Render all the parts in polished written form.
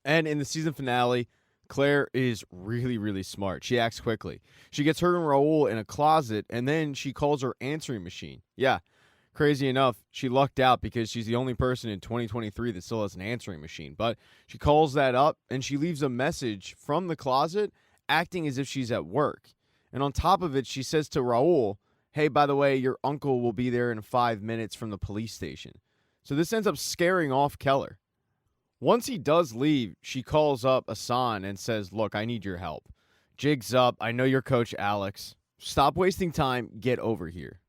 And in the season finale, Claire is really, really smart. She acts quickly. She gets her and Raul in a closet, and then she calls her answering machine. Yeah, crazy enough, she lucked out because she's the only person in 2023 that still has an answering machine. But she calls that up, and she leaves a message from the closet, acting as if she's at work. And on top of it, she says to Raul, hey, by the way, your uncle will be there in 5 minutes from the police station. So this ends up scaring off Keller. Once he does leave, she calls up Asan and says, look, I need your help. Jig's up. I know your coach, Alex. Stop wasting time. Get over here.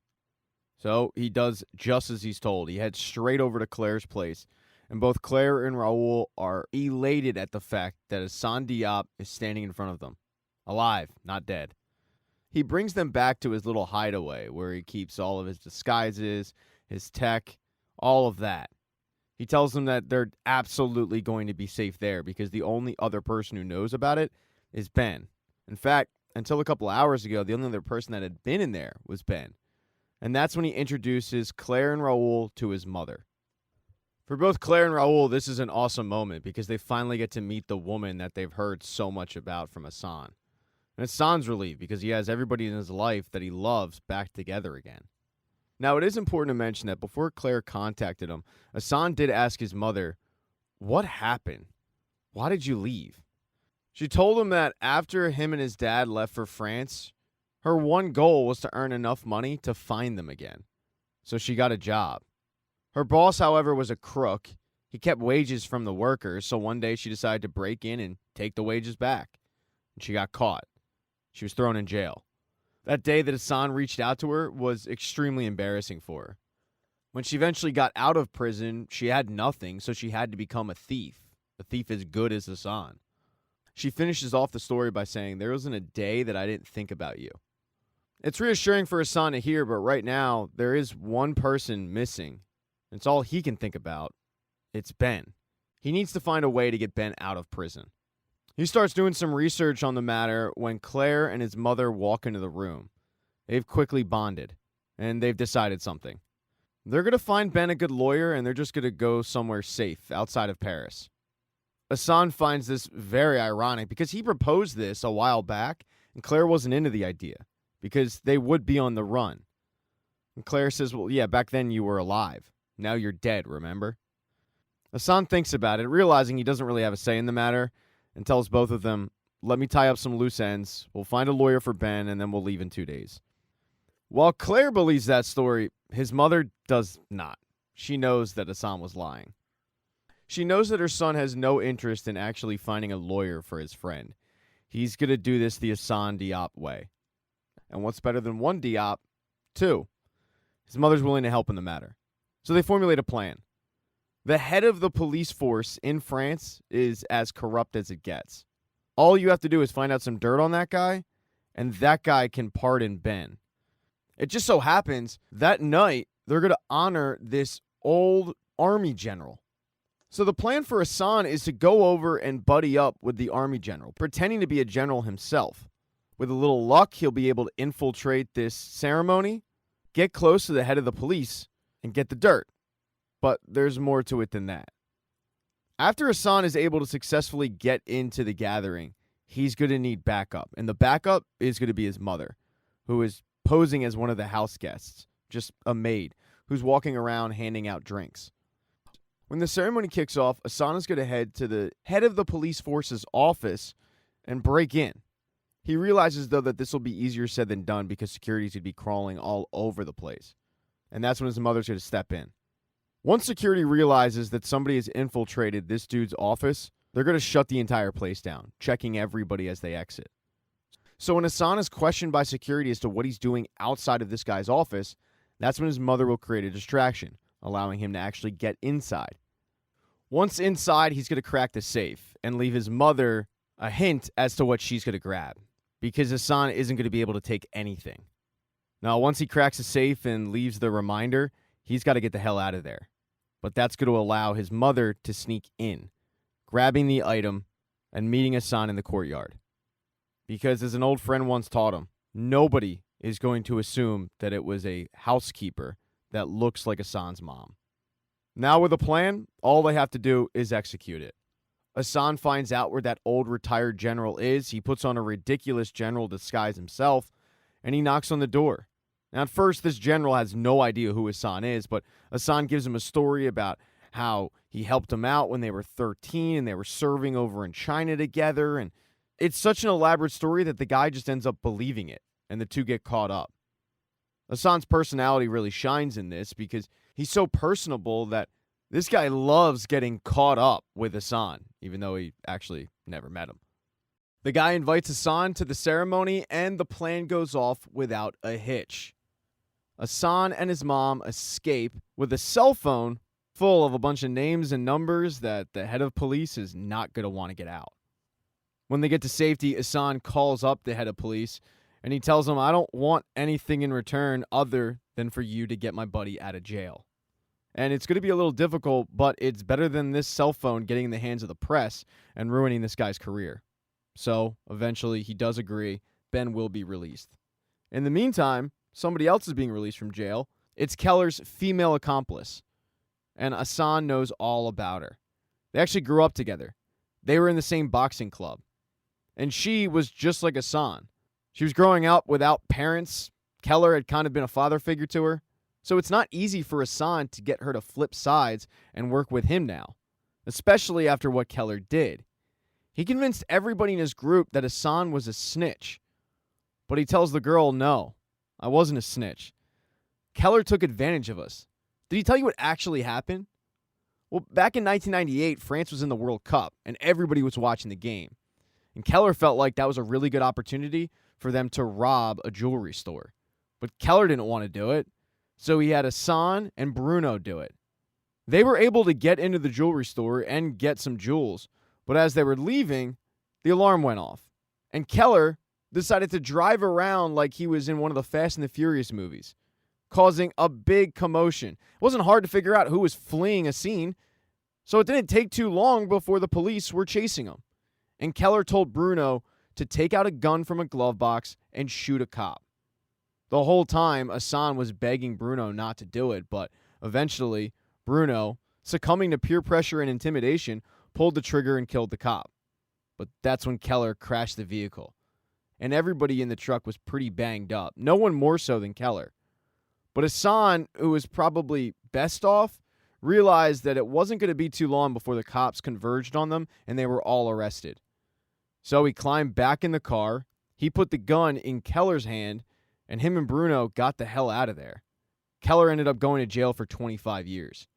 So he does just as he's told. He heads straight over to Claire's place, and both Claire and Raul are elated at the fact that Asan Diop is standing in front of them. Alive, not dead. He brings them back to his little hideaway where he keeps all of his disguises, his tech, all of that. He tells them that they're absolutely going to be safe there because the only other person who knows about it is Ben. In fact, until a couple hours ago, the only other person that had been in there was Ben. And that's when he introduces Claire and Raul to his mother. For both Claire and Raul, this is an awesome moment because they finally get to meet the woman that they've heard so much about from Asan. And Asan's relieved because he has everybody in his life that he loves back together again. Now, it is important to mention that before Claire contacted him, Asan did ask his mother, what happened? Why did you leave? She told him that after him and his dad left for France, her one goal was to earn enough money to find them again. So she got a job. Her boss, however, was a crook. He kept wages from the workers, so one day she decided to break in and take the wages back. And she got caught. She was thrown in jail. That day that Asan reached out to her was extremely embarrassing for her. When she eventually got out of prison, she had nothing, so she had to become a thief as good as Asan. She finishes off the story by saying, there wasn't a day that I didn't think about you. It's reassuring for Asan to hear, but right now, there is one person missing. It's all he can think about. It's Ben. He needs to find a way to get Ben out of prison. He starts doing some research on the matter when Claire and his mother walk into the room. They've quickly bonded, and they've decided something. They're going to find Ben a good lawyer, and they're just going to go somewhere safe outside of Paris. Asan finds this very ironic because he proposed this a while back, and Claire wasn't into the idea because they would be on the run. And Claire says, well, yeah, back then you were alive. Now you're dead, remember? Asan thinks about it, realizing he doesn't really have a say in the matter, and tells both of them, let me tie up some loose ends, we'll find a lawyer for Ben, and then we'll leave in 2 days. While Claire believes that story, his mother does not. She knows that Asan was lying. She knows that her son has no interest in actually finding a lawyer for his friend. He's going to do this the Asan Diop way. And what's better than one Diop? 2. His mother's willing to help in the matter. So they formulate a plan. The head of the police force in France is as corrupt as it gets. All you have to do is find out some dirt on that guy, and that guy can pardon Ben. It just so happens that night they're going to honor this old army general. So the plan for Asan is to go over and buddy up with the army general, pretending to be a general himself. With a little luck, he'll be able to infiltrate this ceremony, get close to the head of the police, and get the dirt. But there's more to it than that. After Asan is able to successfully get into the gathering, he's going to need backup. And the backup is going to be his mother, who is posing as one of the house guests, just a maid, who's walking around handing out drinks. When the ceremony kicks off, Asan is going to head to the head of the police force's office and break in. He realizes, though, that this will be easier said than done because security is going to be crawling all over the place. And that's when his mother's going to step in. Once security realizes that somebody has infiltrated this dude's office, they're going to shut the entire place down, checking everybody as they exit. So when Asan is questioned by security as to what he's doing outside of this guy's office, that's when his mother will create a distraction, allowing him to actually get inside. Once inside, he's going to crack the safe and leave his mother a hint as to what she's going to grab, because Asan isn't going to be able to take anything. Now, once he cracks the safe and leaves the reminder, he's got to get the hell out of there. But that's going to allow his mother to sneak in, grabbing the item and meeting Asan in the courtyard. Because as an old friend once taught him, nobody is going to assume that it was a housekeeper that looks like Asan's mom. Now with a plan, all they have to do is execute it. Hassan finds out where that old retired general is. He puts on a ridiculous general disguise himself, and he knocks on the door. Now, at first, this general has no idea who Hassan is, but Hassan gives him a story about how he helped him out when they were 13 and they were serving over in China together. And it's such an elaborate story that the guy just ends up believing it, and the two get caught up. Hassan's personality really shines in this because he's so personable that this guy loves getting caught up with Hassan, even though he actually never met him. The guy invites Hassan to the ceremony, and the plan goes off without a hitch. Hassan and his mom escape with a cell phone full of a bunch of names and numbers that the head of police is not going to want to get out. When they get to safety, Hassan calls up the head of police, and he tells him, "I don't want anything in return other than for you to get my buddy out of jail." And it's going to be a little difficult, but it's better than this cell phone getting in the hands of the press and ruining this guy's career. So, eventually, he does agree. Ben will be released. In the meantime, somebody else is being released from jail. It's Keller's female accomplice. And Hassan knows all about her. They actually grew up together. They were in the same boxing club. And she was just like Hassan. She was growing up without parents. Keller had kind of been a father figure to her. So it's not easy for Hassan to get her to flip sides and work with him now, especially after what Keller did. He convinced everybody in his group that Hassan was a snitch. But he tells the girl, "No, I wasn't a snitch. Keller took advantage of us." Did he tell you what actually happened? Well, back in 1998, France was in the World Cup, and everybody was watching the game. And Keller felt like that was a really good opportunity for them to rob a jewelry store. But Keller didn't want to do it, so he had Hassan and Bruno do it. They were able to get into the jewelry store and get some jewels, but as they were leaving, the alarm went off. And Keller decided to drive around like he was in one of the Fast and the Furious movies, causing a big commotion. It wasn't hard to figure out who was fleeing a scene, so it didn't take too long before the police were chasing him. And Keller told Bruno to take out a gun from a glove box and shoot a cop. The whole time, Hassan was begging Bruno not to do it, but eventually, Bruno, succumbing to peer pressure and intimidation, pulled the trigger and killed the cop. But that's when Keller crashed the vehicle. And everybody in the truck was pretty banged up, no one more so than Keller. But Hassan, who was probably best off, realized that it wasn't going to be too long before the cops converged on them and they were all arrested. So he climbed back in the car, he put the gun in Keller's hand, and him and Bruno got the hell out of there. Keller ended up going to jail for 25 years.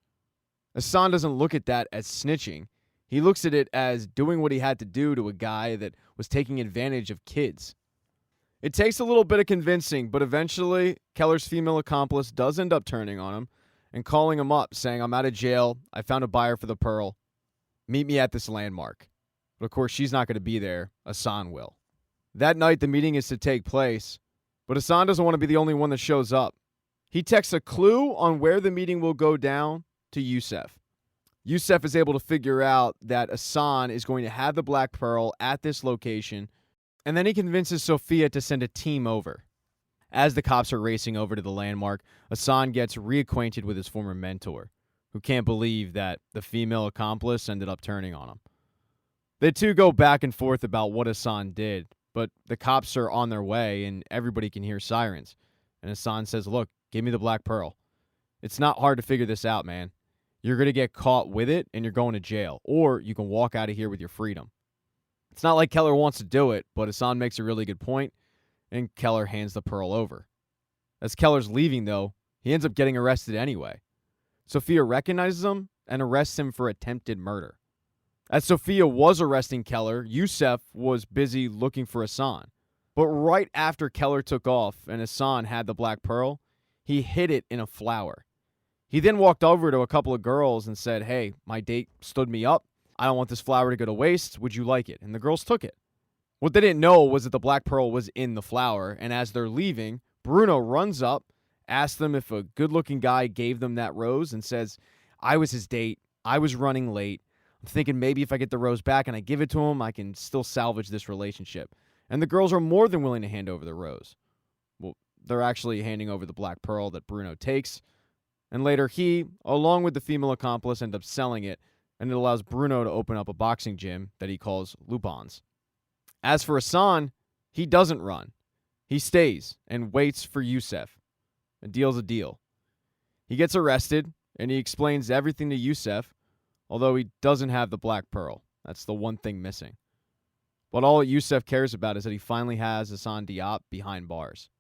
Hassan doesn't look at that as snitching. He looks at it as doing what he had to do to a guy that was taking advantage of kids. It takes a little bit of convincing, but eventually, Keller's female accomplice does end up turning on him and calling him up, saying, "I'm out of jail. I found a buyer for the pearl. Meet me at this landmark." But of course, she's not going to be there. Hassan will. That night, the meeting is to take place, but Hassan doesn't want to be the only one that shows up. He texts a clue on where the meeting will go down to Youssef. Youssef is able to figure out that Hassan is going to have the Black Pearl at this location, and then he convinces Sophia to send a team over. As the cops are racing over to the landmark, Hassan gets reacquainted with his former mentor, who can't believe that the female accomplice ended up turning on him. The two go back and forth about what Hassan did, but the cops are on their way and everybody can hear sirens. And Hassan says, "Look, give me the Black Pearl. It's not hard to figure this out, man. You're going to get caught with it and you're going to jail, or you can walk out of here with your freedom." It's not like Keller wants to do it, but Hassan makes a really good point, and Keller hands the pearl over. As Keller's leaving, though, he ends up getting arrested anyway. Sophia recognizes him and arrests him for attempted murder. As Sophia was arresting Keller, Youssef was busy looking for Hassan. But right after Keller took off and Hassan had the Black Pearl, he hid it in a flower. He then walked over to a couple of girls and said, "Hey, my date stood me up. I don't want this flower to go to waste. Would you like it?" And the girls took it. What they didn't know was that the Black Pearl was in the flower, and as they're leaving, Bruno runs up, asks them if a good-looking guy gave them that rose, and says, "I was his date. I was running late. I'm thinking maybe if I get the rose back and I give it to him, I can still salvage this relationship." And the girls are more than willing to hand over the rose. Well, they're actually handing over the Black Pearl that Bruno takes, and later he, along with the female accomplice, end up selling it and it allows Bruno to open up a boxing gym that he calls Lupin's. As for Hassan, he doesn't run. He stays and waits for Youssef. A deal's a deal. He gets arrested, and he explains everything to Youssef, although he doesn't have the Black Pearl. That's the one thing missing. But all Youssef cares about is that he finally has Hassan Diop behind bars.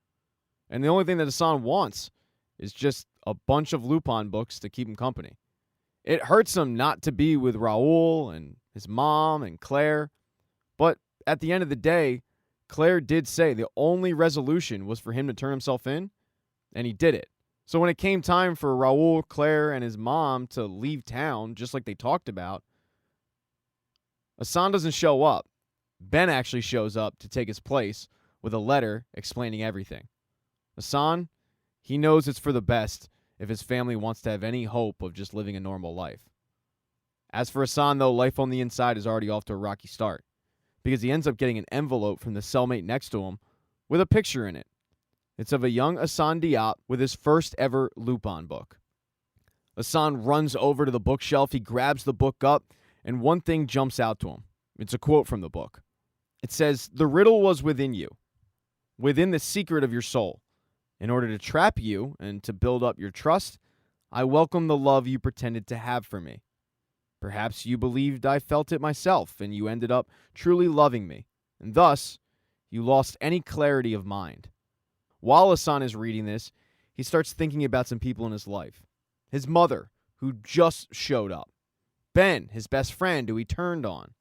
And the only thing that Hassan wants is just a bunch of Lupin books to keep him company. It hurts him not to be with Raoul and his mom and Claire, but at the end of the day, Claire did say the only resolution was for him to turn himself in, and he did it. So when it came time for Raoul, Claire, and his mom to leave town, just like they talked about, Hassan doesn't show up. Ben actually shows up to take his place with a letter explaining everything. Hassan, he knows it's for the best if his family wants to have any hope of just living a normal life. As for Hassan, though, life on the inside is already off to a rocky start, because he ends up getting an envelope from the cellmate next to him with a picture in it. It's of a young Hassan Diop with his first ever Lupin book. Hassan runs over to the bookshelf, he grabs the book up, and one thing jumps out to him. It's a quote from the book. It says, "The riddle was within you, within the secret of your soul. In order to trap you and to build up your trust, I welcome the love you pretended to have for me. Perhaps you believed I felt it myself, and you ended up truly loving me, and thus you lost any clarity of mind." While Hassan is reading this, he starts thinking about some people in his life. His mother, who just showed up. Ben, his best friend, who he turned on.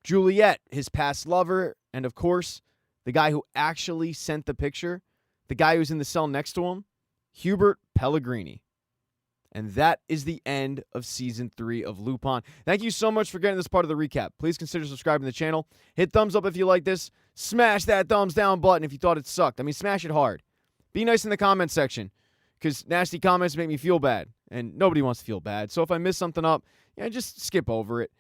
Juliet, his past lover, and of course, the guy who actually sent the picture, the guy who's in the cell next to him, Hubert Pellegrini. And that is the end of Season 3 of Lupin. Thank you so much for getting this part of the recap. Please consider subscribing to the channel. Hit thumbs up if you like this. Smash that thumbs down button if you thought it sucked. I mean, smash it hard. Be nice in the comment section, because nasty comments make me feel bad, and nobody wants to feel bad. So if I miss something up, just skip over it.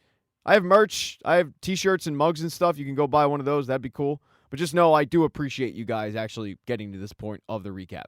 I have merch. I have t-shirts and mugs and stuff. You can go buy one of those. That'd be cool. But just know I do appreciate you guys actually getting to this point of the recap.